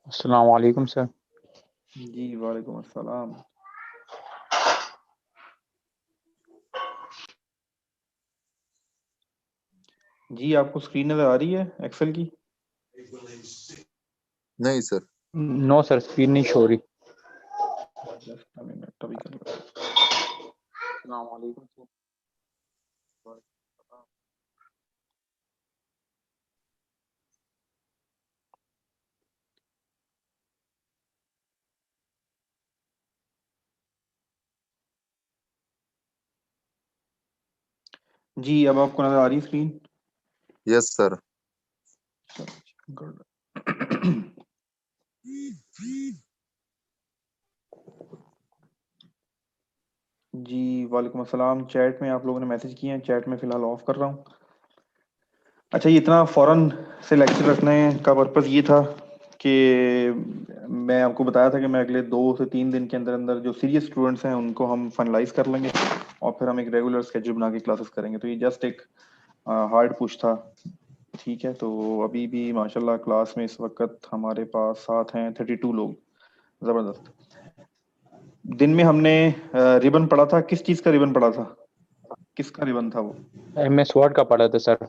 अस्सलाम वालेकुम सर। जी वालेकुम अस्सलाम। जी आपको स्क्रीन नज़र आ रही है एक्सेल की? नहीं सर। नो सर, स्क्रीन नहीं शो रही। जस्ट अभी मैं तभी कर रहा हूँ। अस्सलाम वालेकुम सर। जी अब आपको नज़र आ रही है स्क्रीन? Yes sir. गुड। जी वालेकुम अस्सलाम। चैट में आप लोगों ने मैसेज किए हैं, चैट में फ़िलहाल ऑफ कर रहा हूँ। अच्छा, ये इतना फ़ौरन से लेक्चर रखने का पर्पज़ ये था कि मैं आपको बताया था कि मैं अगले 2 से 3 दिन के अंदर अंदर जो सीरियस स्टूडेंट्स हैं उनको हम फाइनलाइज कर लेंगे और फिर हम एक रेगुलर स्केड्यूल बना के क्लासेस करेंगे। तो ये जस्ट एक हार्ड पुश था। ठीक है, तो अभी भी माशाल्लाह क्लास में इस वक्त हमारे पास साथ हैं 32 लोग। ज़बरदस्त। दिन में हमने रिबन पढ़ा था। किस चीज़ का रिबन पढ़ा था? किसका रिबन था वो? MS वर्ड का पढ़ा था सर।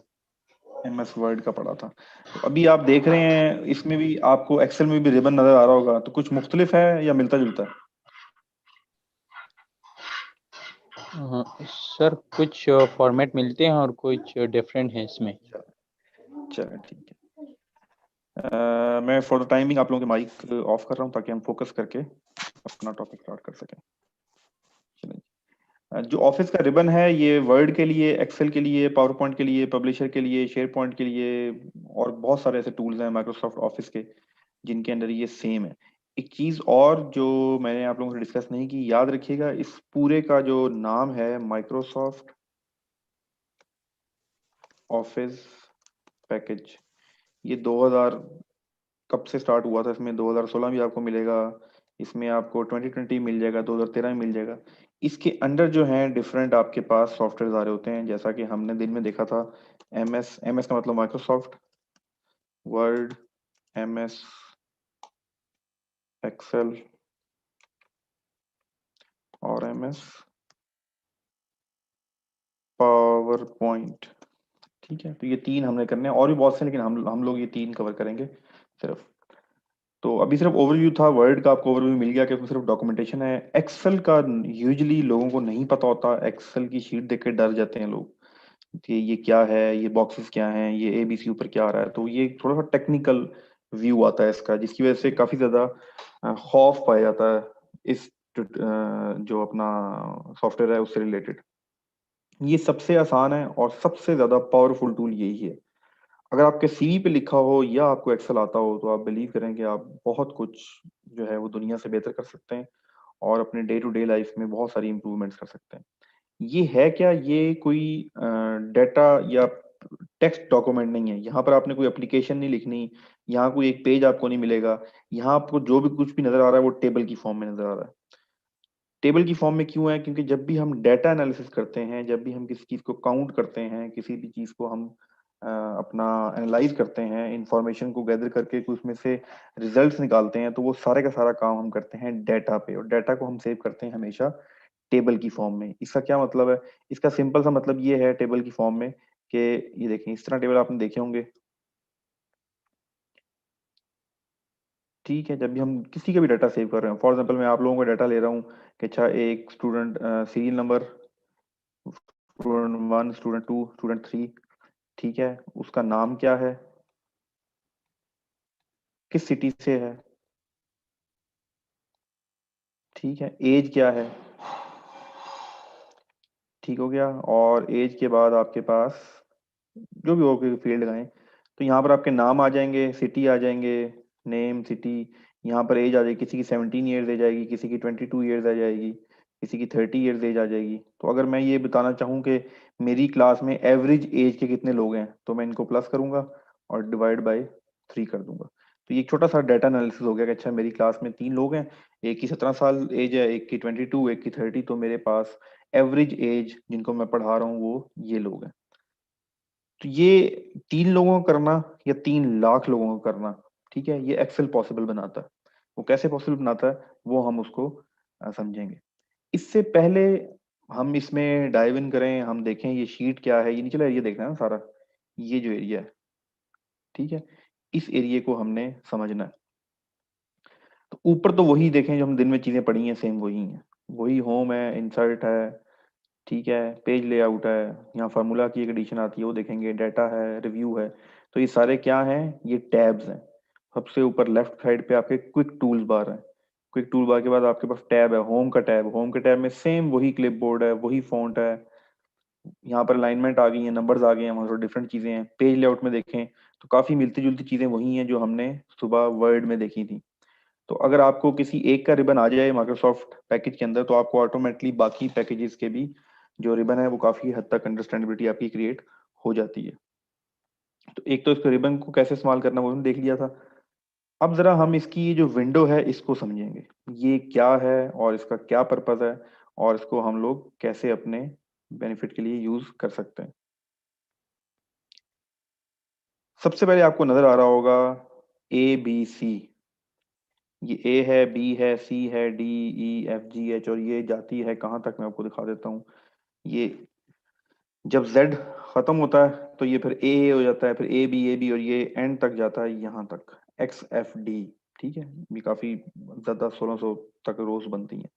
MS वर्ड का पढ़ा था। तो अभी आप देख रहे हैं इसमें भी आपको एक्सेल में भी रिबन नज़र आ रहा होगा, तो कुछ मुख्तलिफ है या मिलता-जुलता है? सर कुछ फॉर्मेट मिलते हैं और कुछ डिफरेंट हैं इसमें। चलें ठीक है। मैं फॉर द टाइमिंग आप लोगों के माइक ऑफ कर रहा हूँ ताकि हम फोकस करके अपना टॉपिक स्टार्ट कर सकें। चलें। जो ऑफिस का रिबन है ये वर्ड के लिए, एक्सेल के लिए, पावर पॉइंट के लिए, पब्लिशर के लिए, शेयर पॉइंट के लिए और बहुत सारे ऐसे टूल्स हैं माइक्रोसॉफ्ट ऑफिस के जिनके अंदर ये सेम है। एक चीज और जो मैंने आप लोगों से डिस्कस नहीं की, याद रखिएगा इस पूरे का जो नाम है माइक्रोसॉफ्ट ऑफिस पैकेज। ये 2000 कब से स्टार्ट हुआ था, इसमें 2016 भी आपको मिलेगा, इसमें आपको 2020 मिल जाएगा, 2013 में मिल जाएगा। इसके अंडर जो है डिफरेंट आपके पास सॉफ्टवेयर आ रहे होते हैं, जैसा कि हमने दिन में देखा था। MS का मतलब माइक्रोसॉफ्ट वर्ड, MS एक्सेल और MS पावर पॉइंट। ठीक है, तो ये 3 हमने करने हैं, और भी बहुत से, लेकिन हम लोग ये 3 कवर करेंगे सिर्फ। तो अभी सिर्फ ओवरव्यू था, वर्ड का आपको ओवरव्यू मिल गया कि उसमें सिर्फ डॉक्यूमेंटेशन है। एक्सेल का यूजुअली लोगों को नहीं पता होता, एक्सेल की शीट देख के डर जाते हैं लोग कि ये क्या है, ये बॉक्सेस क्या हैं, ये ABC ऊपर क्या आ रहा है। तो ये थोड़ा सा टेक्निकल व्यू आता है इसका, जिसकी वजह से काफी ज्यादा खौफ पाया जाता है इस जो अपना सॉफ्टवेयर है उससे रिलेटेड। ये सबसे आसान है और सबसे ज्यादा पावरफुल टूल यही है। अगर आपके CV पे लिखा हो या आपको एक्सेल आता हो तो आप बिलीव करें कि आप बहुत कुछ जो है वो दुनिया से बेहतर कर सकते हैं और अपने डे टू डे लाइफ में बहुत सारी इंप्रूवमेंट्स कर सकते हैं। ये है क्या, ये कोई डेटा या टेक्स्ट डॉक्यूमेंट नहीं है। यहाँ पर आपने कोई एप्लीकेशन नहीं लिखनी, यहाँ कोई एक पेज आपको नहीं मिलेगा। यहाँ आपको जो भी कुछ भी नजर आ रहा है वो टेबल की फॉर्म में नजर आ रहा है। टेबल की फॉर्म में क्यों है? क्योंकि जब भी हम डेटा एनालिसिस करते हैं, जब भी हम किसी चीज को काउंट करते हैं, किसी भी चीज को हम अपना एनालाइज करते हैं, इंफॉर्मेशन को गैदर करके कुछ उसमें से रिजल्ट्स निकालते हैं, तो वो सारे का सारा काम हम करते हैं डेटा पे, और डेटा को हम सेव करते हैं हमेशा टेबल की फॉर्म में। इसका क्या मतलब है? इसका सिंपल सा मतलब ये है टेबल की फॉर्म में कि ये देखें, इस तरह टेबल आपने देखे होंगे। ठीक है, जब भी हम किसी का भी डाटा सेव कर रहे हैं, फॉर एग्जांपल मैं आप लोगों का डाटा ले रहा हूँ कि अच्छा एक student serial number student 1, student 2, student 3, ठीक है, उसका नाम क्या है, किस सिटी से है, ठीक है, एज क्या है, ठीक हो गया। और एज के बाद आपके पास जो भी हो फील्ड गए, तो यहाँ पर आपके नाम आ जाएंगे, सिटी आ जाएंगे, नेम सिटी। यहाँ पर एज आ जाएगी, किसी की 17 ईयर्स एज आएगी, किसी की 22 ईयर्स आ जाएगी, किसी की 30 ईयर्स एज आ जाएगी। तो अगर मैं ये बताना चाहूँ कि मेरी क्लास में एवरेज एज के कितने लोग हैं, तो मैं इनको प्लस करूंगा और डिवाइड बाय 3 कर दूंगा। तो ये एक छोटा सा डाटा एनालिसिस हो गया कि अच्छा मेरी क्लास में 3 लोग हैं, एक की 17 साल एज है, एक की 22, एक की 30, तो मेरे पास एवरेज एज जिनको मैं पढ़ा रहा हूँ वो ये लोग हैं। तो ये 3 लोगों को करना या 3 लाख लोगों को करना, ठीक है, ये एक्सेल पॉसिबल बनाता है। वो कैसे पॉसिबल बनाता है वो हम उसको समझेंगे। इससे पहले हम इसमें डाइव इन करें, हम देखें ये शीट क्या है। ये निचला एरिया देखना है ना सारा, ये जो एरिया है, ठीक है, इस एरिया को हमने समझना है। तो ऊपर तो वही देखें जो हम दिन में चीजें पढ़ी हैं, सेम वही हैं। वही होम है, इंसर्ट है, ठीक है, पेज लेआउट है, यहाँ फार्मूला की एक एडिशन आती है वो देखेंगे, डाटा है, रिव्यू है। तो ये सारे क्या हैं, ये टैब्स हैं। सबसे ऊपर लेफ्ट साइड पे आपके क्विक टूल्स बार है। क्विक टूल बार के बाद आपके पास टैब है, होम का टैब। होम के टैब में सेम वही क्लिपबोर्ड है, वही फॉन्ट है। यहाँ पर अलाइनमेंट आ गई है, नंबर्स आ गए हैं, वहाँ थोड़ी डिफरेंट चीजें हैं। पेज लेआउट में देखें तो काफी मिलती जुलती चीजें वही हैं जो हमने सुबह वर्ड में देखी थी। तो अगर आपको किसी एक का रिबन आ जाए माइक्रोसॉफ्ट पैकेज के अंदर, तो आपको ऑटोमेटिकली बाकी पैकेजेस के भी जो रिबन है वो काफी हद तक अंडरस्टैंडेबिलिटी आपकी क्रिएट हो जाती है। तो एक तो इसको रिबन को कैसे इस्तेमाल करना वो हमने देख लिया था। अब जरा हम इसकी ये जो विंडो है इसको समझेंगे, ये क्या है और इसका क्या पर्पज है, और इसको हम लोग कैसे अपने बेनिफिट के लिए यूज कर सकते हैं। सबसे पहले आपको नजर आ रहा होगा ABC। ये ए है, बी है, सी है, डी, ई, एफ, जी, एच, और ये जाती है कहाँ तक मैं आपको दिखा देता हूँ। ये जब Z खत्म होता है तो ये फिर ए हो जाता है, फिर ए बी, और ये एंड तक जाता है यहाँ तक, XFD। ठीक है, ये काफी ज्यादा 1600 तक रोज बनती हैं।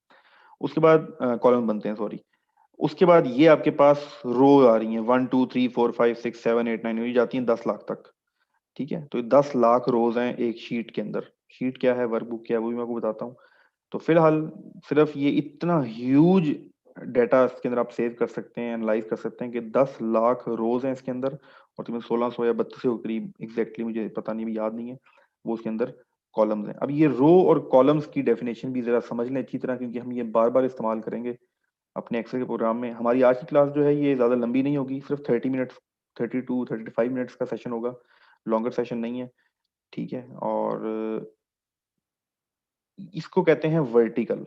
उसके बाद कॉलम बनते हैं, सॉरी। उसके बाद ये आपके पास रो आ रही हैं, 1 2 3 4 5 6 7 8 9, ये जाती हैं 10 लाख तक। ठीक है, तो ये 10 लाख रोज हैं एक शीट के अंदर। शीट क्या है, वर्कबुक क्या है, वो भी मैं आपको बताता हूँ। तो फिलहाल सिर्फ ये इतना ह्यूज डाटा इसके अंदर आप सेव कर सकते हैं, एनालाइज कर सकते हैं कि 10 लाख रोज हैं इसके अंदर। और तुम्हें 1600 या 3200 के करीब, एग्जैक्टली मुझे पता नहीं, भी याद नहीं है, वो उसके अंदर कॉलम्स हैं। अब ये रो और कॉलम्स की डेफिनेशन भी जरा समझ लें अच्छी तरह, क्योंकि हम ये बार बार इस्तेमाल करेंगे अपने एक्सेल के प्रोग्राम में। हमारी आज की क्लास जो है ये ज्यादा लंबी नहीं होगी, सिर्फ 30 मिनट्स, 32 35 मिनट्स का सेशन होगा, लॉन्गर सेशन नहीं है। ठीक है, और इसको कहते हैं वर्टिकल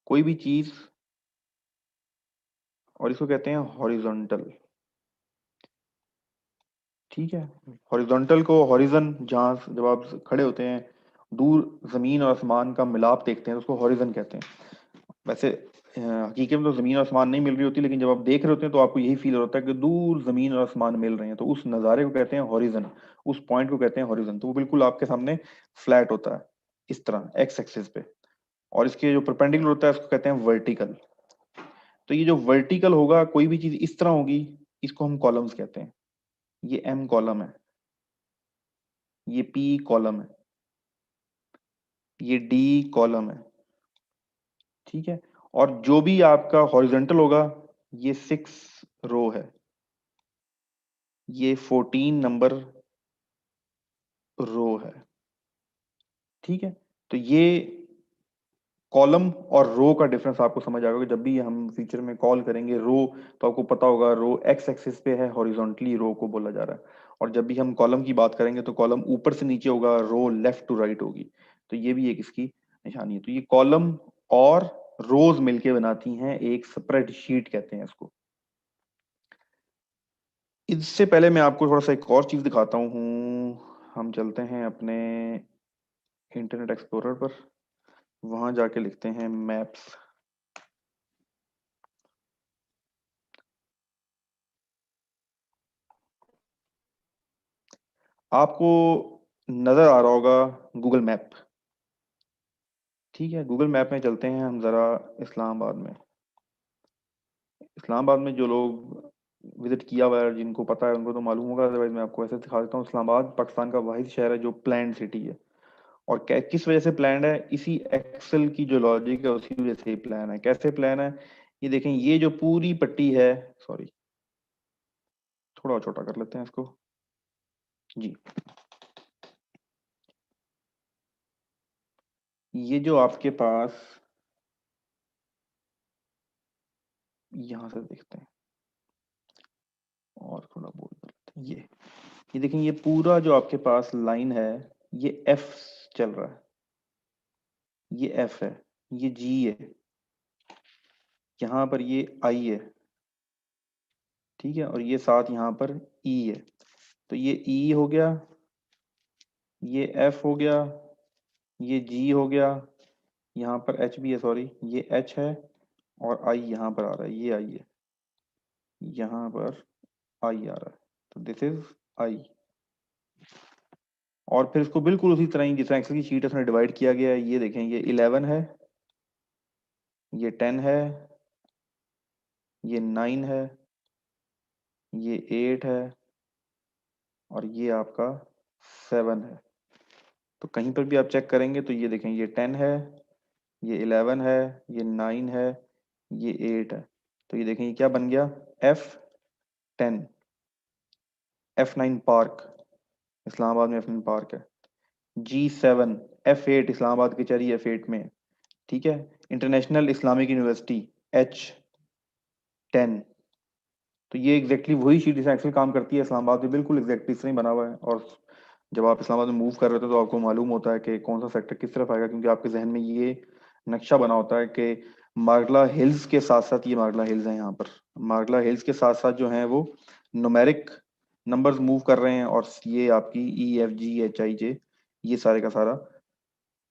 कोई भी चीज, और इसको कहते हैं हॉरिजॉन्टल। ठीक है, हॉरिजॉन्टल को हॉरिजन, जहां जब आप खड़े होते हैं दूर जमीन और आसमान का मिलाप देखते हैं तो उसको हॉरिजन कहते हैं। वैसे हकीकत में तो जमीन और आसमान नहीं मिल रही होती, लेकिन जब आप देख रहे होते हैं तो आपको यही फील होता है कि दूर जमीन और आसमान मिल रहे हैं, तो उस नज़ारे को कहते हैं हॉरिजन। उस पॉइंट को कहते हैं हॉरिजन। तो वो बिल्कुल आपके सामने फ्लैट होता है इस तरह एक्स एक्सिस पे, और इसके जो परपेंडिकुलर होता है उसको कहते हैं वर्टिकल। तो ये जो वर्टिकल होगा, कोई भी चीज इस तरह होगी, इसको हम कॉलम्स कहते हैं। ये M कॉलम है, ये P कॉलम है, ये D कॉलम है। ठीक है, और जो भी आपका हॉरिजॉन्टल होगा, ये 6 रो है, ये 14 नंबर रो है। ठीक है, तो ये कॉलम और रो का डिफरेंस आपको समझ आएगा कि जब भी हम फ्यूचर में कॉल करेंगे रो, तो आपको पता होगा रो एक्स एक्सिस पे है, हॉरिजॉन्टली रो को बोला जा रहा है। और जब भी हम कॉलम की बात करेंगे तो कॉलम ऊपर से नीचे होगा, रो लेफ्ट टू राइट होगी। तो ये भी एक इसकी निशानी है। तो ये कॉलम और रोज मिलके बनाती हैं एक स्प्रेडशीट कहते हैं इसको। इससे पहले मैं आपको थोड़ा सा एक और चीज दिखाता हूँ। हम चलते हैं अपने इंटरनेट एक्सप्लोरर पर, वहां जाके लिखते हैं मैप्स। आपको नजर आ रहा होगा गूगल मैप। ठीक है, गूगल मैप में चलते हैं हम जरा इस्लामाबाद में। इस्लामाबाद में जो लोग विजिट किया हुआ है, जिनको पता है उनको तो मालूम होगा, अदरवाइज मैं आपको ऐसे दिखा देता हूँ। इस्लामाबाद पाकिस्तान का वाहिद शहर है जो प्लान्ड सिटी है। और किस वजह से प्लान्ड है, इसी एक्सेल की जो लॉजिक है उसी वजह से ही प्लान है। कैसे प्लान है, ये देखें, ये जो पूरी पट्टी है, सॉरी थोड़ा और छोटा कर लेते हैं इसको जी। ये जो आपके पास, यहाँ से देखते हैं और थोड़ा बोल देते हैं, ये देखें, ये पूरा जो आपके पास लाइन है, ये एफ चल रहा है, ये एफ है, ये जी है, यहाँ पर ये आई है। ठीक है, और ये साथ यहाँ पर ई है। तो ये ई हो गया, ये एफ हो गया, ये जी हो गया, यहाँ पर एच भी है, सॉरी ये एच है, और आई यहाँ पर आ रहा है, ये आई है, यहाँ पर आई आ रहा है, तो दिस इज आई। और फिर इसको बिल्कुल उसी तरह ही जिस तरह एक्सेल की शीट है उसमें डिवाइड किया गया है, ये देखें ये 11 है, ये 10 है, ये 9 है, ये 8 है, और ये आपका 7 है। तो कहीं पर भी आप चेक करेंगे तो ये देखें ये 10 है, ये 11 है, ये 9 है, ये 8 है। तो ये देखें ये क्या बन गया, F10, F9 पार्क, इस्लामाबाद में F9 पार्क है। G7, F8 इस्लामाबाद की चरी F8 में, ठीक है। International Islamic university H10। तो ये एग्जैक्टली वही शीट जिसमें एक्सेल काम करती है इस्लामाबाद में, बिल्कुल एग्जैक्टली इस तरह ही बना हुआ है। और जब आप इस्लामाबाद में मूव कर रहे थे तो आपको मालूम होता है कि कौन सा सेक्टर किस तरफ आएगा, क्योंकि आपके जहन में ये नक्शा बना होता है कि मार्गला हिल्स के साथ साथ, ये मार्गला हिल्स हैं यहाँ पर, मार्गला हिल्स के साथ साथ जो हैं वो न्यूमेरिक नंबर्स मूव कर रहे हैं, और ये आपकी EFGHIJ ये सारे का सारा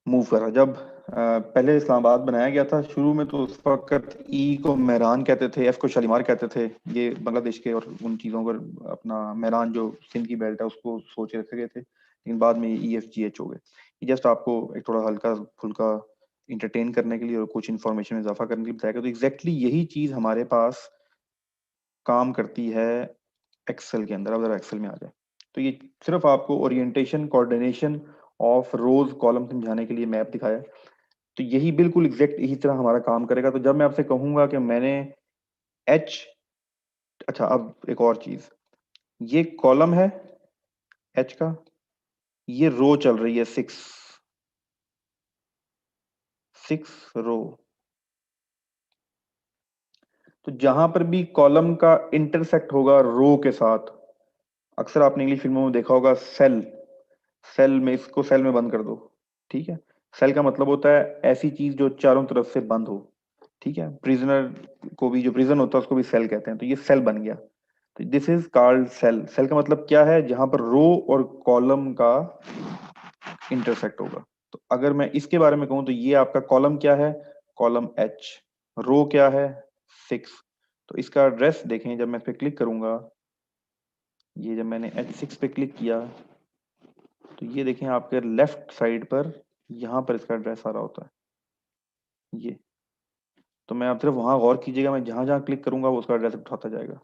मूव करा। जब पहले इस्लामाबाद बनाया गया था शुरू में, तो उस वक्त ई को मेहरान कहते थे, एफ को शालीमार कहते थे, ये बांग्लादेश के और उन चीज़ों पर अपना मेहरान जो सिंध की बेल्ट है उसको सोच रखे गए थे, लेकिन बाद में EFGH हो गए। ये जस्ट आपको एक थोड़ा हल्का फुल्का इंटरटेन करने के लिए और कुछ इन्फॉर्मेशन में इजाफा करने के लिए बताया गया। तो एग्जैक्टली यही चीज़ हमारे पास काम करती है एक्सेल के अंदर। अब जरा एक्सेल में आ जाए, तो ये सिर्फ आपको orientation coordination of rose column समझाने के लिए मैप दिखाया। तो यही बिल्कुल एग्जैक्ट यही तरह हमारा काम करेगा। तो जब मैं आपसे कहूंगा कि मैंने एच, अच्छा अब एक और चीज, ये कॉलम है एच का, ये रो चल रही है 6 रो। तो जहां पर भी कॉलम का इंटरसेक्ट होगा रो के साथ, अक्सर आपने इंग्लिश फिल्मों में देखा होगा सेल, सेल में, इसको सेल में बंद कर दो, ठीक है। सेल का मतलब होता है ऐसी चीज जो चारों तरफ से बंद हो, ठीक है। प्रिजनर को भी, जो प्रिजन होता है उसको भी सेल कहते हैं, तो ये सेल बन गया। तो this is called cell. Cell का मतलब क्या है, जहां पर रो और कॉलम का इंटरसेक्ट होगा। तो अगर मैं इसके बारे में कहूं तो ये आपका कॉलम क्या है, कॉलम एच, रो क्या है 6। तो इसका एड्रेस देखें, जब मैं इस पे क्लिक करूंगा, ये जब मैंने H6 पे क्लिक किया तो ये देखें आपके लेफ्ट साइड पर यहाँ पर इसका एड्रेस आ रहा होता है ये। तो मैं आप सिर्फ वहां गौर कीजिएगा, मैं जहां जहां क्लिक करूंगा वो उसका एड्रेस उठाता जाएगा।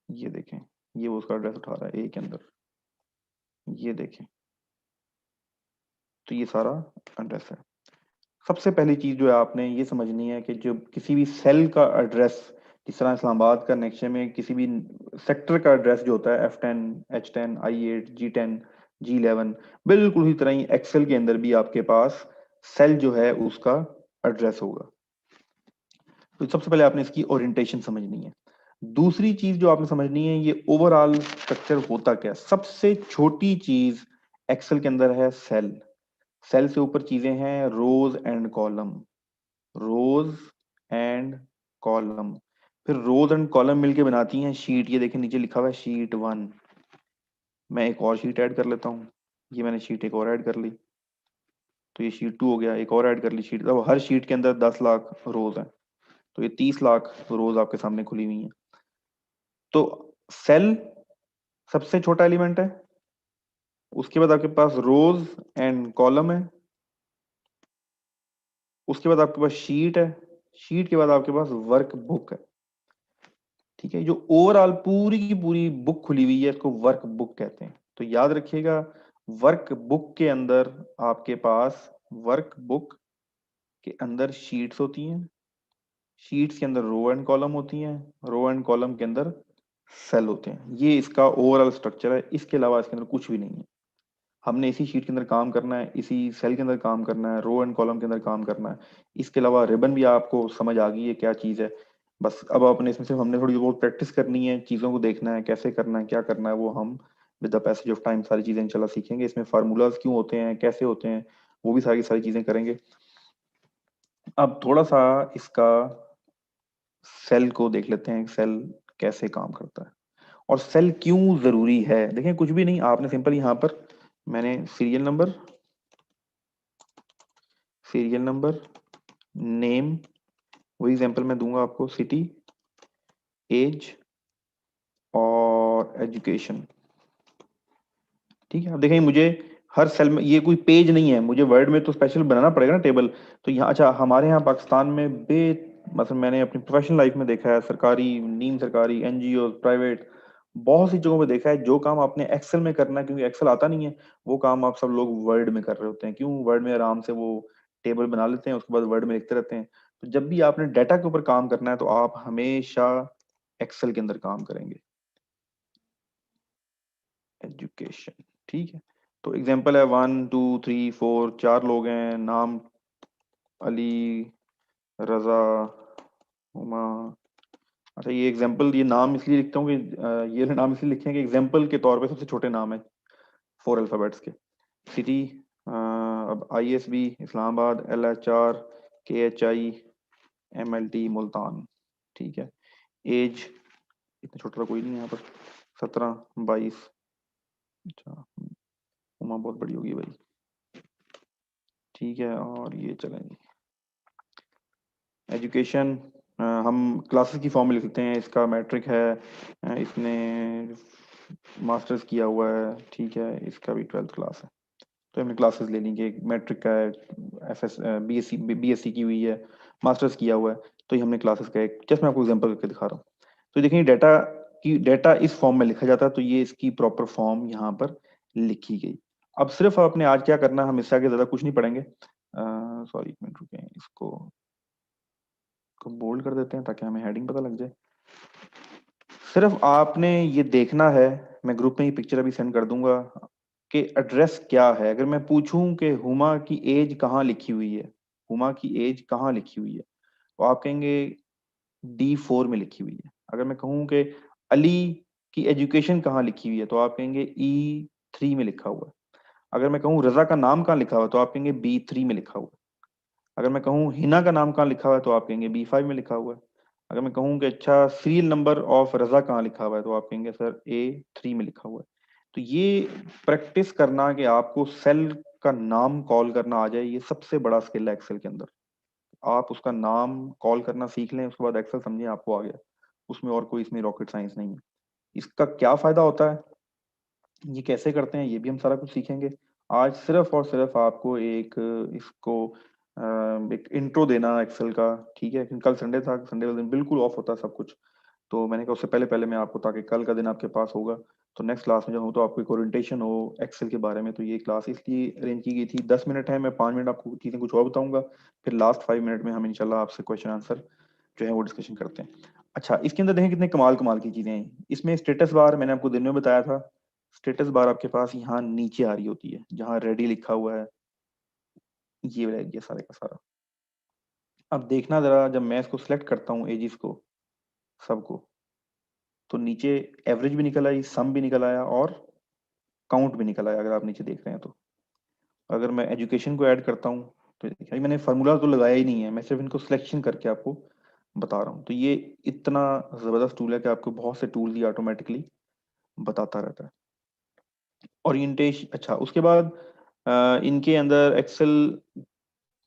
ये देखें, ये वो उसका एड्रेस उठा रहा है ए के अंदर, ये देखें। तो ये सारा एड्रेस है। सबसे पहली चीज जो है आपने ये समझनी है कि जो किसी भी सेल का एड्रेस, जिस तरह इस्लामाबाद का नक्शे में किसी भी सेक्टर का एड्रेस जो होता है F10, H10, I8, G10, G11, बिल्कुल उसी तरह ही एक्सेल के अंदर भी आपके पास सेल जो है उसका एड्रेस होगा। तो सबसे पहले आपने इसकी ओरिएंटेशन समझनी है। दूसरी चीज जो आपने समझनी है, ये ओवरऑल स्ट्रक्चर होता क्या है। सबसे छोटी चीज एक्सेल के अंदर है सेल। सेल से ऊपर चीजें हैं rows and column, rows and column. फिर रोज एंड कॉलम मिलके बनाती हैं शीट। ये देखें नीचे लिखा हुआ है शीट 1। मैं एक और शीट ऐड कर लेता हूँ, ये मैंने शीट एक और ऐड कर ली, तो ये शीट 2 हो गया। एक और ऐड कर ली शीट, अब हर शीट के अंदर 10 लाख रोज हैं, तो ये 30 लाख रोज आपके सामने खुली हुई हैं। तो सेल सबसे छोटा एलिमेंट है, उसके बाद आपके पास रोज एंड कॉलम है, उसके बाद आपके पास शीट है, शीट के बाद आपके पास वर्क बुक है, ठीक है। जो ओवरऑल पूरी की पूरी बुक खुली हुई है इसको वर्क बुक कहते हैं। तो याद रखिएगा, वर्क बुक के अंदर आपके पास, वर्क बुक के अंदर शीट्स होती हैं, शीट्स के अंदर रो एंड कॉलम होती हैं, रो एंड कॉलम के अंदर सेल होते हैं। ये इसका ओवरऑल स्ट्रक्चर है, इसके अलावा इसके अंदर कुछ भी नहीं है। हमने इसी शीट के अंदर काम करना है, इसी सेल के अंदर काम करना है, रो एंड कॉलम के अंदर काम करना है। इसके अलावा रिबन भी आपको समझ आ गई है क्या चीज़ है। बस अब आपने इसमें सिर्फ हमने थोड़ी बहुत प्रैक्टिस करनी है, चीज़ों को देखना है कैसे करना है क्या करना है, वो हम with the passage of time सारी चीज़ें इंशाल्लाह सीखेंगे। इसमें फार्मूलाज क्यों होते हैं, कैसे होते हैं, वो भी सारी सारी चीज़ें करेंगे। अब थोड़ा सा इसका सेल को देख लेते हैं, सेल कैसे काम करता है और सेल क्यों जरूरी है। देखें कुछ भी नहीं, आपने सिंपल यहाँ पर मैंने सीरियल नंबर नेम, वही एग्जांपल मैं दूंगा आपको, सिटी, एज और एजुकेशन। ठीक है, अब देखें मुझे हर सेल में, ये कोई पेज नहीं है, मुझे वर्ड में तो स्पेशल बनाना पड़ेगा ना टेबल। तो यहाँ अच्छा, हमारे यहाँ पाकिस्तान में मतलब मैंने अपनी प्रोफेशनल लाइफ में देखा है, सरकारी, नीम सरकारी, एनजीओ, प्राइवेट, बहुत सी जगहों पे देखा है, जो काम आपने एक्सेल में करना है, क्योंकि एक्सेल आता नहीं है, वो काम आप सब लोग वर्ड में कर रहे होते हैं। क्यों? वर्ड में आराम से वो टेबल बना लेते हैं, उसके बाद वर्ड में लिखते रहते हैं। तो जब भी आपने डाटा के ऊपर काम करना है तो आप हमेशा एक्सेल के अंदर काम करेंगे। एजुकेशन, ठीक है। तो एग्जांपल है 1 2 3 4, 4 लोग हैं, नाम अली, रजा, हुमा। अच्छा, ये एग्जांपल, ये नाम इसलिए लिखता हूँ कि ये नाम इसलिए लिखे हैं कि एग्जांपल के तौर पे सबसे छोटे नाम है 4 अल्फाबेट्स के। सिटी, अब ISB Islamabad, LHR KHI MLT Multan, ठीक है। एज, इतना छोटा तो कोई नहीं है यहाँ पर, 17 22। अच्छा, उमा बहुत बड़ी होगी भाई, ठीक है। और ये चलेंगे एजुकेशन, हम क्लासेस की फॉर्म में लिखते हैं, इसका मैट्रिक है, इसने मास्टर्स किया हुआ है, ठीक है, इसका भी 12th क्लास है। तो हमें क्लासेस ले लेंगे, मैट्रिक का है, FS BSc की हुई है, मास्टर्स किया हुआ है, तो ये हमने क्लासेस का एक, जस्ट मैं आपको एग्जांपल करके दिखा रहा हूँ। तो देखिए डाटा इस फॉर्म में लिखा जाता है, तो ये इसकी प्रॉपर फॉर्म यहाँ पर लिखी गई। अब सिर्फ आपने आज क्या करना है, हम इससे आगे ज्यादा कुछ नहीं पढ़ेंगे। सॉरी, एक मिनट रुकें, इसको बोल्ड कर देते हैं ताकि हमें हेडिंग पता लग जाए। सिर्फ आपने ये देखना है, मैं ग्रुप में ये पिक्चर अभी सेंड कर दूंगा, कि एड्रेस क्या है। अगर मैं पूछूं कि हुमा की एज कहाँ लिखी हुई है, हुमा की एज कहाँ लिखी हुई है, तो आप कहेंगे D4 में लिखी हुई है। अगर मैं कहूं कि अली की एजुकेशन कहाँ लिखी हुई है, तो आप कहेंगे E3 में लिखा हुआ है। अगर मैं कहूँ रजा का नाम कहाँ लिखा हुआ है, तो आप कहेंगे B3 में लिखा हुआ है। अगर मैं कहूँ हिना का नाम कहाँ लिखा हुआ है, तो आप कहेंगे B5 में लिखा हुआ है। अगर मैं कहूँ कि अच्छा सीरियल नंबर ऑफ रजा कहाँ लिखा हुआ है, तो आप कहेंगे सर A3 में लिखा हुआ है। तो ये प्रैक्टिस करना कि आपको सेल का नाम कॉल करना आ जाए, ये सबसे बड़ा स्किल है एक्सेल के अंदर। आप उसका नाम कॉल करना सीख लें, उसके बाद एक्सेल समझिए आपको आ गया। उसमें और कोई इसमें रॉकेट साइंस नहीं है। इसका क्या फायदा होता है, ये कैसे करते हैं, ये भी हम सारा कुछ सीखेंगे। आज सिर्फ और सिर्फ आपको एक इसको एक इंट्रो देना एक्सेल का, ठीक है। क्योंकि कल संडे था, संडे वाले दिन बिल्कुल ऑफ होता है सब कुछ। तो मैंने कहा उससे पहले पहले मैं आपको, ताकि कल का दिन आपके पास होगा, तो नेक्स्ट क्लास में जब हो तो आपको एक ओरिएंटेशन हो एक्सेल के बारे में। तो ये क्लास इसलिए अरेंज की गई थी, 10 मिनट है, मैं 5 मिनट आपको चीजें कुछ और बताऊंगा, फिर लास्ट 5 मिनट में हम इंशाल्लाह आपसे क्वेश्चन आंसर जो है वो डिस्कशन करते हैं। अच्छा, इसके अंदर देखें कितने कमाल कमाल की चीजें हैं। इसमें स्टेटस बार मैंने आपको दिन में बताया था, स्टेटस बार आपके पास यहाँ नीचे आ रही होती है, जहाँ रेडी लिखा हुआ है, ये वाला एरिया सारे का सारा। अब देखना जरा, जब मैं इसको सिलेक्ट करता हूँ एजिस को सबको, तो नीचे एवरेज भी निकल आई, सम भी निकल आया और काउंट भी निकल आया, अगर आप नीचे देख रहे हैं तो। अगर मैं एजुकेशन को ऐड करता हूँ, तो देखिए अभी मैंने फार्मूला तो लगाया ही नहीं है, मैं सिर्फ इनको सिलेक्शन करके आपको बता रहा हूँ। तो ये इतना जबरदस्त टूल है कि आपको बहुत से टूल ही ऑटोमेटिकली बताता रहता है। ओरिएंटेशन, अच्छा उसके बाद इनके अंदर एक्सेल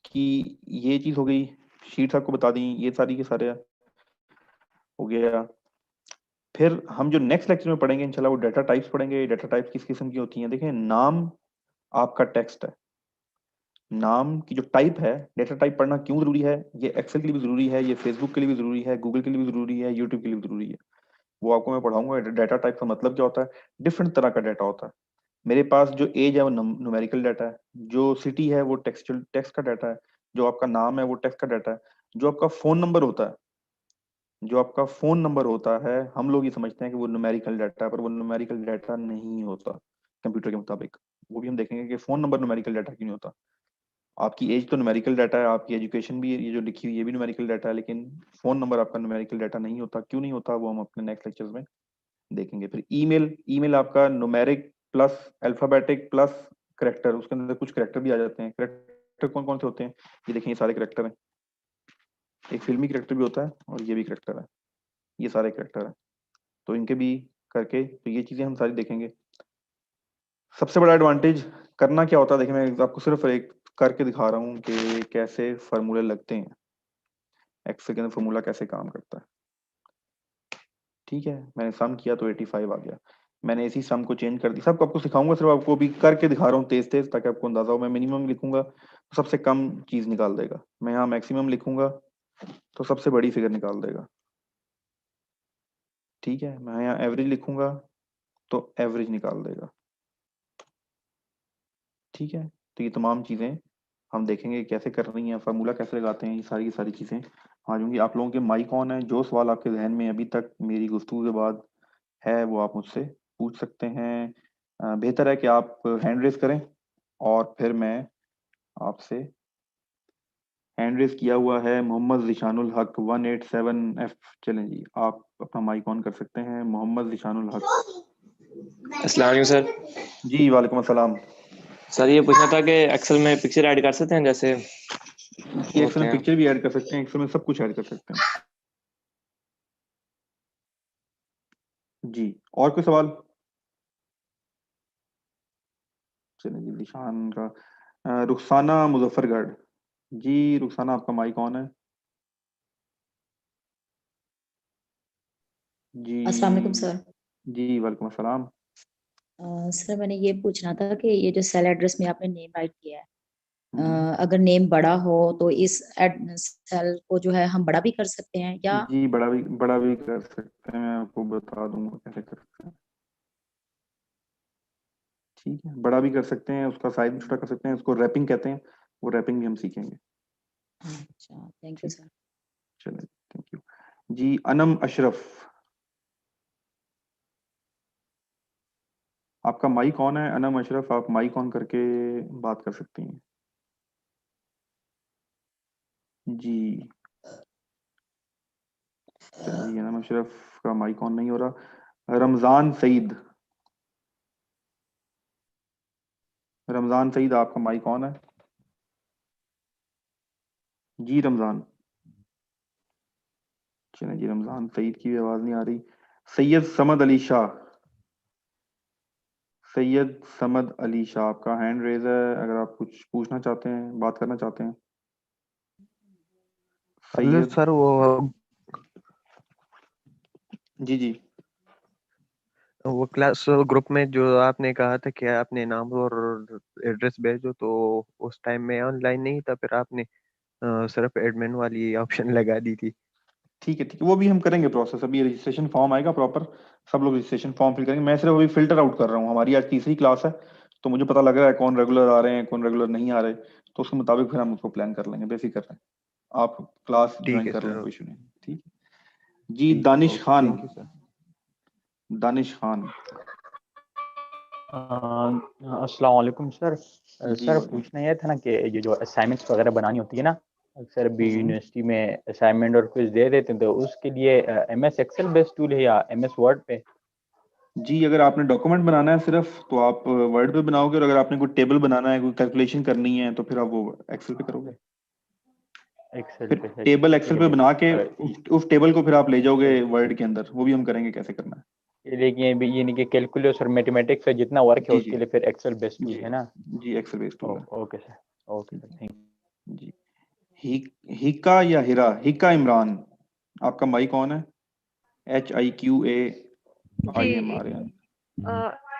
की ये चीज हो गई, शीट्स आपको बता दी, ये सारी के सारे हो गया। फिर हम जो नेक्स्ट लेक्चर में पढ़ेंगे इंशाल्लाह, वो डाटा टाइप्स पढ़ेंगे। डाटा टाइप्स किस किस्म की होती हैं, देखें नाम आपका टेक्स्ट है, नाम की जो टाइप है, डाटा टाइप पढ़ना क्यों जरूरी है, ये एक्सेल के लिए भी जरूरी है, ये फेसबुक के लिए भी जरूरी है, गूगल के लिए भी जरूरी है, यूट्यूब के लिए भी जरूरी है। वो आपको मैं पढ़ाऊंगा। डाटा टाइप का मतलब क्या होता है, डिफरेंट तरह का डाटा होता है। मेरे पास जो एज है वो न्यूमेरिकल डाटा है, जो सिटी है वो टेक्सचुअल टेक्स्ट का डाटा है, जो आपका नाम है वो टेक्स्ट का डाटा है, जो आपका फोन नंबर होता है, जो आपका फोन नंबर होता है, हम लोग ये समझते हैं कि वो न्यूमेरिकल डाटा है, पर वो न्यूमेरिकल डाटा नहीं होता कंप्यूटर के मुताबिक। वो भी हम देखेंगे कि फोन नंबर न्यूमेरिकल डाटा क्यों नहीं होता। आपकी एज तो न्यूमेरिकल डाटा है, आपकी एजुकेशन भी, ये जो लिखी हुई ये भी न्यूमेरिकल डाटा है, लेकिन फोन नंबर आपका न्यूमेरिकल डाटा नहीं होता। क्यों नहीं होता, वो हम अपने नेक्स्ट लेक्चर्स में देखेंगे। फिर ईमेल, ईमेल आपका numeric plus alphabetic plus character, उसके अंदर कुछ करेक्टर भी आ जाते हैं। करेक्टर कौन कौन से होते हैं, ये देखें, ये सारे करेक्टर हैं। एक फिल्मी करेक्टर भी होता है और ये भी करेक्टर है, ये सारे करेक्टर है। तो इनके भी करके, तो ये चीजें हम सारी देखेंगे। सबसे बड़ा एडवांटेज करना क्या होता है, देखिए मैं आपको सिर्फ एक करके दिखा रहा हूँ कि कैसे फार्मूले लगते हैं, एक्सेल के अंदर फार्मूला कैसे काम करता है। ठीक है, मैंने सम किया तो 85 आ गया, मैंने इसी सम को चेंज कर दिया। सब आपको सिखाऊंगा, सिर्फ आपको भी करके दिखा रहा हूँ तेज तेज, ताकि आपको अंदाजा हो। मैं मिनिमम लिखूंगा तो सबसे कम चीज निकाल देगा, मैं यहाँ मैक्सिमम लिखूंगा तो सबसे बड़ी फिगर निकाल देगा। ठीक है, मैं यहाँ एवरेज लिखूंगा तो एवरेज निकाल देगा। ठीक है, तो ये तमाम चीजें हम देखेंगे कैसे कर रही हैं, फार्मूला कैसे लगाते हैं, ये सारी की सारी चीजें आ जाऊंगी। आप लोगों के माइक ऑन है, जो सवाल आपके जहन में अभी तक मेरी गुफ्तगू के बाद है वो आप मुझसे पूछ सकते हैं। बेहतर है कि आप हैंड रेस करें, और फिर मैं आपसे, हैंड रेस किया हुआ है मोहम्मद जिशानुल हक 187F। चलें जी, आप अपना माइक ऑन कर सकते हैं, मोहम्मद जिशानुल हक। अस्सलाम वालेकुम सर। जी वालेकुम अस्सलाम। सर ये पूछना था कि एक्सेल में पिक्चर ऐड कर सकते हैं जैसे जी, एक्सेल होते में हैं। पिक्चर भी ऐड कर सकते हैं, एक्सेल में सब कुछ ऐड कर सकते हैं। जी, और कोई सवाल? चलिए जी, निशान का रुखसाना मुजफ्फरगढ़। जी रुखसाना, आपका माइक ऑन है। जी अस्सलाम वालेकुम सर। जी वालेकुम अस्सलाम। सर मैंने ये पूछना था कि ये जो सेल एड्रेस में आपने नेम राइट किया है, जी अगर नेम बड़ा हो तो इस सेल को जो है हम बड़ा भी कर सकते हैं या? जी, बड़ा भी कर सकते हैं, मैं आपको बता दूंगा कैसे कर सकते हैं। ठीक है, बड़ा भी कर सकते हैं, उसका साइज भी छोटा कर सकते हैं, उसको रैपिंग कहते हैं, वो रैपिंग भी हम सीखेंगे। अच्छा, थैंक यू ठीक, सर। चलिए थैंक यू। जी अनम अशरफ, आपका माइक ऑन है। अनम अशरफ, आप माइक ऑन करके बात कर सकती हैं। जी चलिए, अनम अशरफ का माइक ऑन नहीं हो रहा। रमजान सईद, रमजान सईद आपका माइक ऑन है। जी रमजान, चलिए जी, रमजान सईद की भी आवाज नहीं आ रही। सैयद समद अली शाह, सैयद समद अली शाह, आपका हैंड रेज है, अगर आप कुछ पूछना चाहते हैं, बात करना चाहते हैं। हेलो सैयद, सर, वो जी क्लास ग्रुप में जो आपने कहा था कि आपने नाम और एड्रेस भेजो, तो उस टाइम में ऑनलाइन नहीं था, फिर आपने सिर्फ एडमिन वाली ऑप्शन लगा दी थी। ठीक है, ठीक है, वो भी हम करेंगे प्रोसेस। अभी रजिस्ट्रेशन फॉर्म आएगा प्रॉपर, सब लोग रजिस्ट्रेशन फॉर्म फिल करेंगे। मैं सिर्फ अभी फिल्टर आउट कर रहा हूँ, हमारी आज तीसरी क्लास है, तो मुझे पता लग रहा है कौन रेगुलर आ रहे हैं, कौन रेगुलर नहीं आ रहे, तो उसके मुताबिक फिर हम उसको प्लान कर लेंगे, बेफिक्र रहें। आप क्लास ठीक ज्वाइन है कर लें, सर। कोई इशू नहीं। ठीक है जी, ठीक, Danish okay, Khan, thank you sir. Danish Khan. अस्सलाम वालेकुम सर। जी सर वालेकुम। पूछना यह था ना कि ये जो असाइनमेंट्स वगैरह बनानी होती है ना, अक्सर भी हम्म। यूनिवर्सिटी में असाइनमेंट और क्विज दे देते हैं, तो उसके लिए MS एक्सेल बेस्ट टूल है या MS वर्ड पे? जी, अगर आपने डॉक्यूमेंट बनाना है सिर्फ, तो आप वर्ड पे बनाओगे, और अगर आपने कोई टेबल बनाना है, कोई कैलकुलेशन करनी है, तो फिर आप वो एक्सेल पे करोगे। एक्सेल फिर पे है, टेबल ठीक एक्सेल है पे जी। बना के ये उस टेबल को फिर आप ले जाओगे ये वर्ड के अंदर, वो भी हम करेंगे कैसे करना है। लेकिन ये भी ये नहीं कि कैलकुलस और मैथमेटिक्स से जितना वर्क है जी उसके लिए फिर एक्सेल बेस्ट टूल जी है ना? जी, एक्सेल बेस्ड टूल है। Okay sir, okay sir, thank जी, हिका या हिरा, हिका इमरान, आपका माइक ऑन है। जी HIQAIMRAN।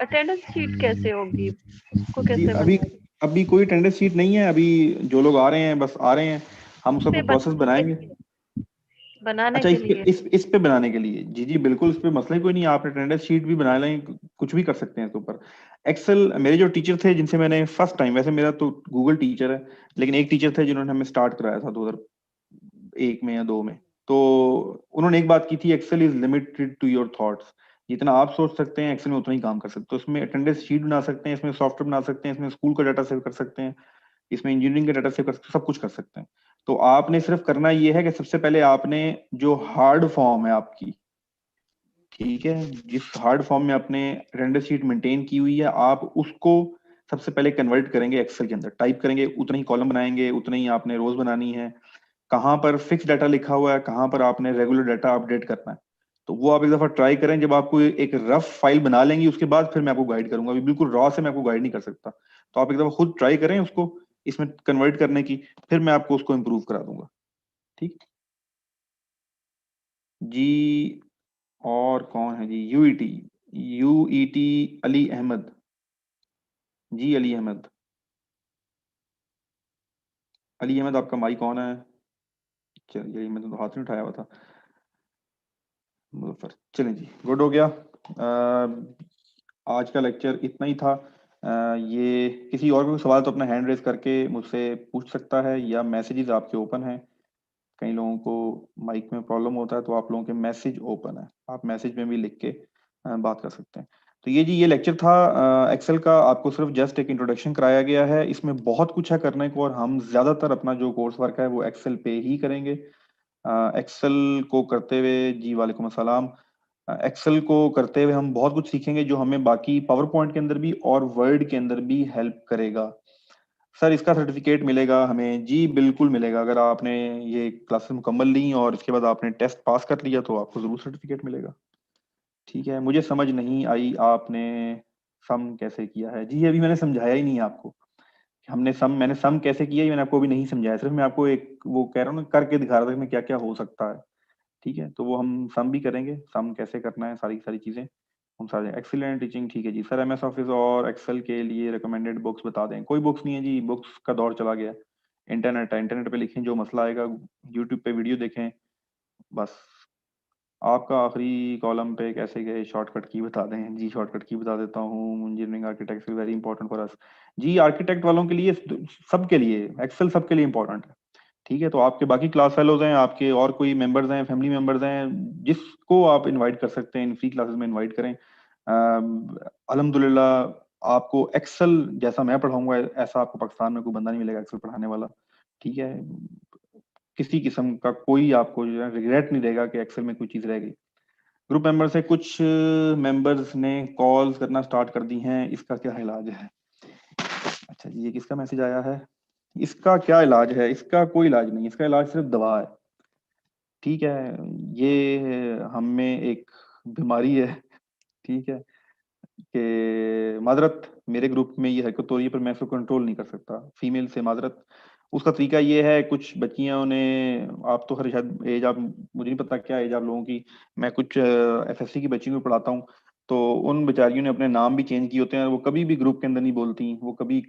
अटेंडेंस शीट कैसे होगी, उसको जी, कैसे अभी बनाएंगे? अभी कोई अटेंडेंस शीट नहीं है, अभी जो लोग आ रहे हैं बस आ रहे हैं, हम उसका पे प्रोसेस बनाएंगे। बनाने अच्छा, के इस पे लिए इस पे बनाने के लिए, जी जी बिल्कुल, इस पे मसला ही कोई नहीं है, आप अटेंडेंस शीट भी बना लें, कुछ भी कर सकते हैं इसके ऊपर। एक्सेल, मेरे जो टीचर थे जिनसे मैंने फर्स्ट टाइम, वैसे मेरा तो गूगल टीचर है, लेकिन एक टीचर थे जिन्होंने हमें स्टार्ट कराया था 2001 में या 2 में, तो उन्होंने एक बात की थी, excel is limited to your thoughts. जितना आप सोच सकते हैं एक्सेल में उतना ही काम कर सकते हो। उसमें अटेंडेंस शीट बना सकते हैं, इसमें सॉफ्टवेयर बना सकते हैं, इसमें स्कूल का डाटा सेव कर सकते हैं, इसमें इंजीनियरिंग का डाटा सेव कर सकते हैं, सब कुछ कर सकते हैं। तो आपने सिर्फ करना ये है कि सबसे पहले आपने जो हार्ड फॉर्म है आपकी, ठीक है, जिस हार्ड फॉर्म में आपने अटेंडेंस शीट मेंटेन की हुई है, आप उसको सबसे पहले कन्वर्ट करेंगे एक्सेल के अंदर, टाइप करेंगे, उतना ही कॉलम बनाएंगे, उतना ही आपने रोज बनानी है। कहाँ पर फिक्स डाटा लिखा हुआ है, कहाँ पर आपने रेगुलर डाटा अपडेट करना है, तो वो आप एक दफा ट्राई करें। जब आपको एक रफ फाइल बना लेंगी उसके बाद फिर मैं आपको गाइड करूंगा, अभी बिल्कुल रॉ से मैं आपको गाइड नहीं कर सकता। तो आप एक दफा खुद ट्राई करें उसको इसमें कन्वर्ट करने की, फिर मैं आपको उसको इम्प्रूव करा दूंगा। ठीक जी। और कौन है जी? यूईटी अली अहमद जी। अली अहमद आपका माइक कौन है? चलिए मैंने तो हाथ नहीं उठाया हुआ था। मुजफ्फर, चलें जी, गुड हो गया। आज का लेक्चर इतना ही था। ये किसी और को सवाल तो अपना हैंड रेज करके मुझसे पूछ सकता है, या मैसेजेस आपके ओपन हैं। कई लोगों को माइक में प्रॉब्लम होता है, तो आप लोगों के मैसेज ओपन है, आप मैसेज में भी लिख के बात कर सकते हैं। तो ये जी ये लेक्चर था एक्सेल का। आपको सिर्फ जस्ट एक इंट्रोडक्शन कराया गया है, इसमें बहुत कुछ है करने को, और हम ज्यादातर अपना जो कोर्स वर्क है वो एक्सेल पे ही करेंगे। एक्सेल को करते हुए जी वालेकुम अस्सलाम। एक्सेल को करते हुए हम बहुत कुछ सीखेंगे जो हमें बाकी पावर पॉइंट के अंदर भी और वर्ड के अंदर भी हेल्प करेगा। सर इसका सर्टिफिकेट मिलेगा हमें? जी बिल्कुल मिलेगा। अगर आपने ये क्लासेस मुकम्मल ली और इसके बाद आपने टेस्ट पास कर लिया तो आपको जरूर सर्टिफिकेट मिलेगा। ठीक है, मुझे समझ नहीं आई आपने सम कैसे किया है। जी अभी मैंने समझाया ही नहीं है आपको। मैंने सम कैसे किया ये मैंने आपको अभी नहीं समझाया, सिर्फ मैं आपको एक वो कह रहा हूँ ना, करके दिखा रहा था कि मैं क्या क्या हो सकता है। ठीक है, तो वो हम सम भी करेंगे, सम कैसे करना है, सारी सारी चीजें हम सारे। एक्सीलेंट टीचिंग, ठीक है जी। सर एमएस ऑफिस और एक्सेल के लिए रिकमेंडेड बुक्स बता दें। कोई बुक्स नहीं है जी, बुक्स का दौर चला गया। इंटरनेट है, इंटरनेट पे लिखें जो मसला आएगा, यूट्यूब पे वीडियो देखें बस। आपका आखिरी कॉलम पे कैसे गए, शॉर्टकट की बता दें। जी शॉर्टकट की बता देता हूँ। Engineering architect very important for us. जी आर्किटेक्ट वालों के लिए, सबके लिए एक्सेल सबके लिए इंपॉर्टेंट है। ठीक है, तो आपके बाकी क्लास फेलोज हैं, आपके और कोई मेंबर्स हैं, फैमिली मेंबर्स हैं, जिसको आप इनवाइट कर सकते हैं इन फ्री क्लासेस में इनवाइट करें। अल्हम्दुलिल्लाह आपको एक्सेल जैसा मैं पढ़ाऊंगा ऐसा आपको पाकिस्तान में कोई बंदा नहीं मिलेगा एक्सेल पढ़ाने वाला। ठीक है, किसी किस्म का कोई आपको जो है रिग्रेट नहीं रहेगा कि एक्सेल में कोई चीज रह गई। ग्रुप मेंबर से कुछ मेंबर्स ने कॉल करना स्टार्ट कर दी हैं, इसका क्या इलाज है? अच्छा जी, ये किसका मैसेज आया है? इसका क्या इलाज है? इसका कोई इलाज नहीं, इसका इलाज सिर्फ दवा है। ठीक है, ये हम में एक बीमारी है। ठीक है, कि माजरत मेरे ग्रुप में ये हरकत हो रही है पर मैं इसको कंट्रोल नहीं कर सकता, फीमेल से माजरत। उसका तरीका ये है, कुछ बच्चियों ने, आप तो हर शायद एज आप, मुझे नहीं पता क्या एज आप लोगों की, मैं कुछ एफएससी की बच्चियों को पढ़ाता हूँ, तो उन बेचारियों ने अपने नाम भी चेंज किए होते हैं। वो कभी भी ग्रुप के अंदर नहीं बोलती, वो कभी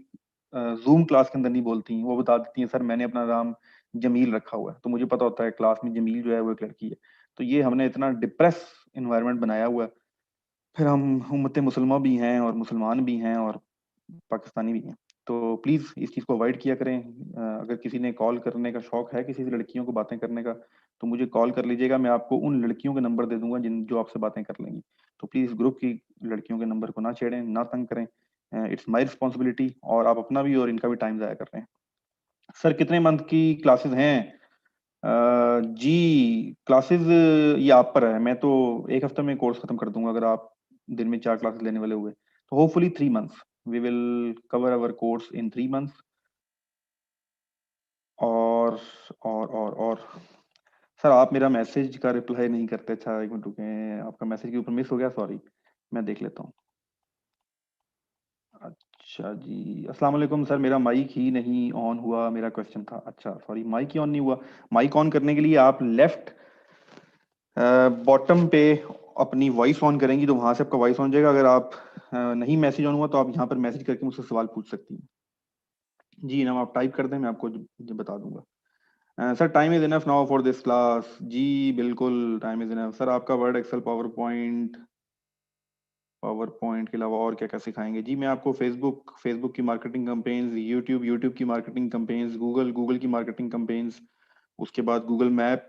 जूम क्लास के अंदर नहीं बोलती। वो बता देती हैं सर मैंने अपना नाम जमील रखा हुआ है, तो मुझे पता होता है क्लास में जमील जो है वो एक लड़की है। तो ये हमने इतना डिप्रेस इन्वायरमेंट बनाया हुआ है। फिर हम उम्मत मुसलमान भी हैं और मुसलमान भी हैं और पाकिस्तानी भी हैं। तो प्लीज इस चीज को अवॉइड किया करें। अगर किसी ने कॉल करने का शौक है, किसी से लड़कियों को बातें करने का, तो मुझे कॉल कर लीजिएगा, मैं आपको उन लड़कियों के नंबर दे दूंगा जिन जो आपसे बातें कर लेंगी। तो प्लीज ग्रुप की लड़कियों के नंबर को ना छेड़ें, ना तंग करें। इट्स माई रिस्पॉन्सिबिलिटी, और आप अपना भी और इनका भी टाइम जाया कर रहे हैं। सर कितने मंथ की क्लासेस हैं? जी क्लासेस ये आप पर है। मैं तो एक हफ्ते में कोर्स खत्म कर दूंगा अगर आप दिन में 4 क्लासेस लेने वाले हुए तो। Hopefully 3 months we will cover our course in 3 months. और और सर आप मेरा मैसेज का रिप्लाई नहीं करते। अच्छा एक मिनट रुकें, आपका मैसेज के ऊपर मिस हो गया, सॉरी, मैं देख लेता हूँ। अच्छा जी, अस्सलाम वालेकुम सर, मेरा माइक ही नहीं ऑन हुआ, मेरा क्वेश्चन था। अच्छा सॉरी, माइक ही ऑन नहीं हुआ। माइक ऑन करने के लिए आप लेफ्ट बॉटम पे अपनी वॉइस ऑन करेंगी तो वहां से आपका वॉइस ऑन हो जाएगा। अगर आप नहीं मैसेज ऑन हुआ तो आप यहाँ पर मैसेज करके मुझसे सवाल पूछ सकती हैं। जी नाम आप टाइप कर दें, मैं आपको जो बता दूंगा। Sir time is enough now for this class. जी बिल्कुल टाइम इज इनफ। सर आपका वर्ड एक्सेल पावर पॉइंट के अलावा और क्या क्या सिखाएंगे? जी मैं आपको फेसबुक की मार्केटिंग कंपेन्स, यूट्यूब की मार्केटिंग कंपेन्स, गूगल की मार्केटिंग कंपेन्स, उसके बाद गूगल मैप,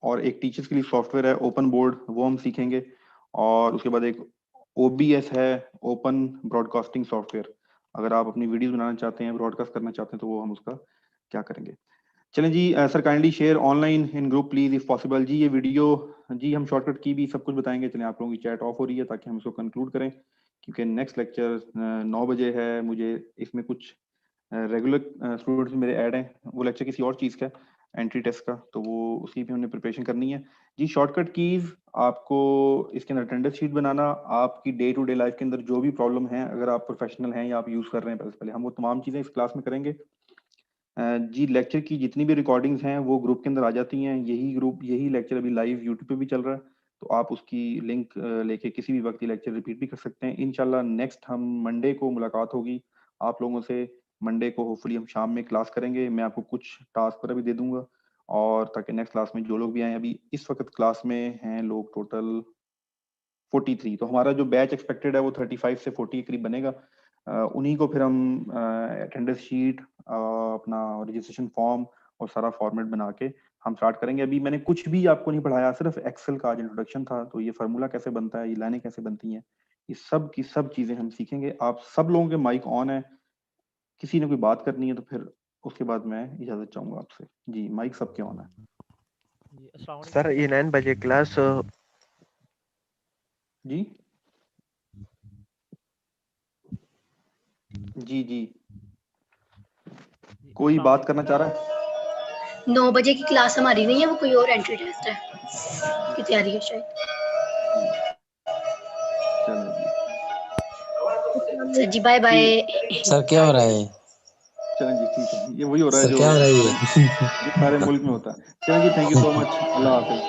और एक टीचर्स के लिए सॉफ्टवेयर है ओपन बोर्ड, वो हम सीखेंगे। और उसके बाद एक ओबीएस है, ओपन ब्रॉडकास्टिंग सॉफ्टवेयर। अगर आप अपनी वीडियोस बनाना चाहते हैं, ब्रॉडकास्ट करना चाहते हैं, तो वो हम उसका क्या करेंगे। चलें जी। Sir kindly share online in group please if possible. जी ये वीडियो, जी हम शॉर्टकट की भी सब कुछ बताएंगे। चलें आप लोगों की चैट ऑफ हो रही है ताकि हम इसको कंक्लूड करें, क्योंकि नेक्स्ट लेक्चर 9 बजे है। मुझे इसमें कुछ रेगुलर स्टूडेंट्स मेरे ऐड हैं, वो लेक्चर किसी और चीज़ का है। एंट्री टेस्ट का, तो वो उसी पे हमने प्रिपरेशन करनी है जी। शॉर्टकट कीज आपको इसके अंदर अटेंडेंस शीट बनाना, आपकी डे टू डे लाइफ के अंदर जो भी प्रॉब्लम है, अगर आप प्रोफेशनल हैं या आप यूज कर रहे हैं पहले हम वो तमाम चीजें इस क्लास में करेंगे जी। लेक्चर की जितनी भी रिकॉर्डिंग्स हैं वो ग्रुप के अंदर आ जाती हैं, यही लेक्चर अभी लाइव यूट्यूब पे भी चल रहा है, तो आप उसकी लिंक लेके किसी भी वक्त ये लेक्चर रिपीट भी कर सकते हैं। इंशाल्लाह नेक्स्ट हम मंडे को मुलाकात होगी आप लोगों से। मंडे को होपफुली हम शाम में क्लास करेंगे, मैं आपको कुछ टास्क वगैरह भी दे दूंगा, और ताकि नेक्स्ट क्लास में जो लोग भी आए, अभी इस वक्त क्लास में हैं लोग टोटल 43, तो हमारा जो बैच एक्सपेक्टेड है वो 35 से 40 के करीब बनेगा। उन्हीं को फिर हम अटेंडेंस शीट, अपना रजिस्ट्रेशन फॉर्म और सारा फॉर्मेट बना के हम स्टार्ट करेंगे। अभी मैंने कुछ भी आपको नहीं पढ़ाया, सिर्फ एक्सेल का आज इंट्रोडक्शन था, तो ये फार्मूला कैसे बनता है, ये लाइनें कैसे बनती हैं, ये सब की सब चीजें हम सीखेंगे। आप सब लोगों के माइक ऑन है, किसी ने कोई बात करनी है तो फिर उसके बाद मैं इजाजत चाहूंगा आपसे जी। माइक सबके ऑन है सर। ये 9 बजे क्लास जी जी जी। कोई बात करना चाह रहा है? 9 बजे की क्लास हमारी नहीं है, वो कोई और एंट्री टेस्ट है की तैयारी है शायद। चलो जी सर जी बाय बाय। सर क्या हो रहा है? चलें जी, ठीक है, ये वही हो रहा है सर जो क्या हो रहा है ये? सारे मुल्क में होता है। चलें जी, थैंक यू सो मच, अल्लाह हाफिज।